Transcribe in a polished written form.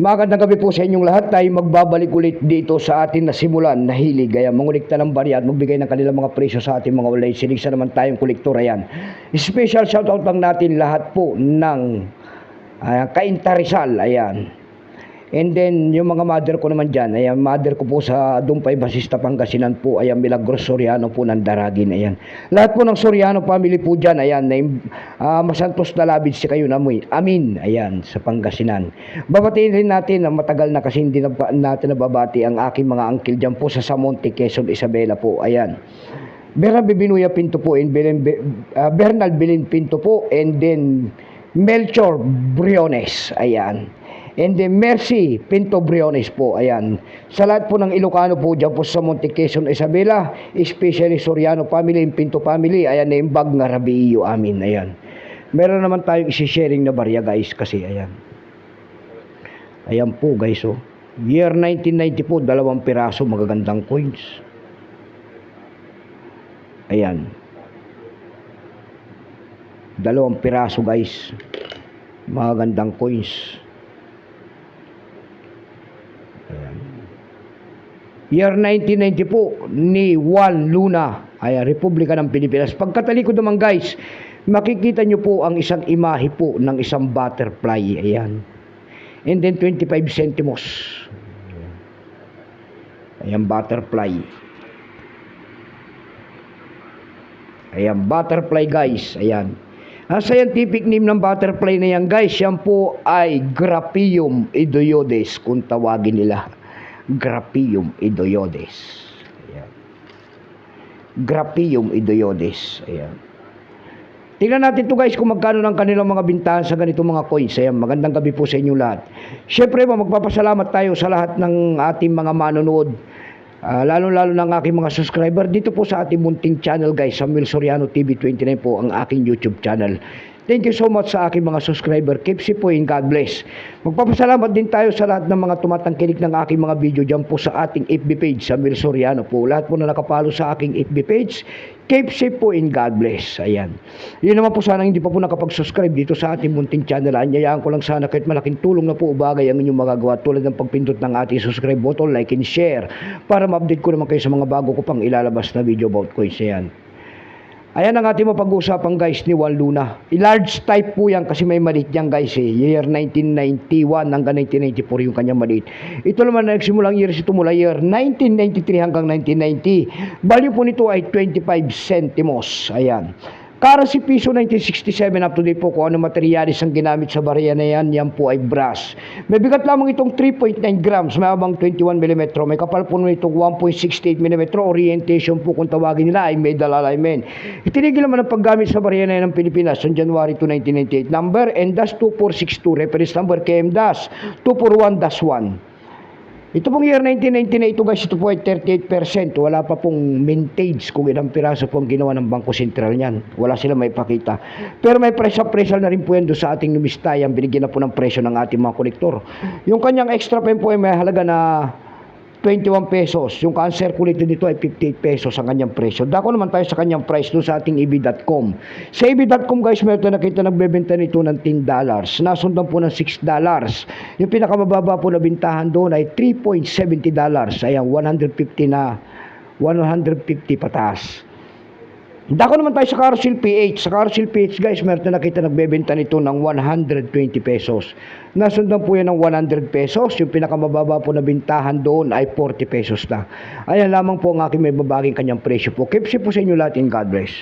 Magandang gabi po sa inyong lahat. Tayo magbabalik ulit dito sa atin na simulan na hilig. Ayan, mangulikta ng barya at magbigay ng kanilang mga presyo sa ating mga online sinig. Sa naman tayong kolektor. Ayan. Special shoutout lang natin lahat po ng Cainta Rizal. Ayan. And then, yung mga mother ko naman dyan, ayan, mother ko po sa Dumpay, Basista, Pangasinan po, ayan, Milagros Soriano po ng Daragin, ayan. Lahat po ng Soriano family po dyan, ayan, masantos na labid si kayo namoy. Amin, ayan, sa Pangasinan. Babatiin rin natin, matagal na kasi hindi na natin nababati ang aking mga uncle dyan po sa Samonte, Quezon, Isabela po, ayan. Bernal Bibinuya Pinto po, and Bernal Bilin Pinto po, and then Melchor Briones, ayan. And then Mercy Pinto Briones po, ayan. Sa lahat po ng Ilocano po dyan po sa Monte Quezon, Isabela, especially Soriano family, Pinto family, ayan, naimbag nga Rabiyo, amin, ayan. Meron naman tayong isi-sharing na barya guys, kasi ayan. Ayan po guys, oh. Year 1990 po, 2 piraso, magagandang coins. Ayan. 2 piraso guys, magagandang coins. Year 1990 po ni Juan Luna, ay Republika ng Pilipinas. Pagkatalikod naman guys, makikita nyo po ang isang imahe po ng isang butterfly, ayan. And then 25 centimos. Ayan, butterfly. Ayan, butterfly guys, ayan. Ang scientific name ng butterfly na yan guys, yan po ay Graphium idioides kung tawagin nila. Graphium idioides. Ayan. Graphium idioides. Ayan. Tingnan natin to guys kung magkano ng kanilang mga bintahan sa ganitong mga coins. Ayan. Magandang gabi po sa inyo lahat. Siyempre po, magpapasalamat tayo sa lahat ng ating mga manonood. Lalo-lalo ng aking mga subscriber dito po sa ating munting channel guys, Samuel Soriano TV 29 po ang aking YouTube channel. Thank you so much sa aking mga subscriber. Keep safe po and God bless. Magpapasalamat din tayo sa lahat ng mga tumatangkilik ng aking mga video dyan po sa ating FB page, Samuel Soriano po. Lahat po na nakapalo sa aking FB page. Keep safe po and God bless. Ayan. Yun naman po sana hindi pa po nakapag-subscribe dito sa ating munting channel. Anyayaan ko lang sana kahit malaking tulong na po o bagay ang inyong magagawa tulad ng pagpindot ng ating subscribe button, like and share para ma-update ko naman kayo sa mga bago ko pang ilalabas na video about coins. Ayan. Ayan ang ating mapag-uusapan guys ni Juan Luna. I-large type po yan kasi may maliit yan guys eh. Year 1991 hanggang 1994 yung kanyang maliit. Ito naman na nagsimulang years ito mula year 1993 hanggang 1990. Value po nito ay 25 centimos. Ayan. Currency piso 1967 up to date po kung ano materialis ang ginamit sa barya na yan. Yan po ay brass. May bigat lamang itong 3.9 grams. May habang 21 mm. May kapal po nitong 1.68 mm. Orientation po kung tawagin nila ay medal alignment. Itinigil naman ang paggamit sa barya na yan ng Pilipinas on January 2, 1998. Number N-2462. Reference number KM-241-1. Ito pong year 1999 ito guys, ito po ay 38%. Wala pa pong mintage kung ilang piraso po ang ginawa ng Bangko Sentral niyan. Wala sila may pakita. Pero may presyo na rin po yan doon sa ating numistayang binigyan na po ng presyo ng ating mga kolektor. Yung kanyang extra pen po ay may halaga na 21 pesos. Yung uncirculated dito ay 58 pesos ang kanyang presyo. Dako naman tayo sa kanyang price doon sa ating EB.com. Sa EB.com guys, meron tayo nakita nagbebenta nito ng $10. Nasundan po ng $6. Yung pinakamababa po na bintahan doon ay $3.70. Ayan, 150 na 150 pataas. Dako naman tayo sa Carousel PH. Sa Carousel PH guys, meron na nakita nagbebenta nito ng 120 pesos. Nasundan po yan ng 100 pesos. Yung pinakamababa po na bintahan doon ay 40 pesos na. Ayan lamang po ang aking may babaging kanyang presyo po. Keep safe po sa inyo lahat and God bless.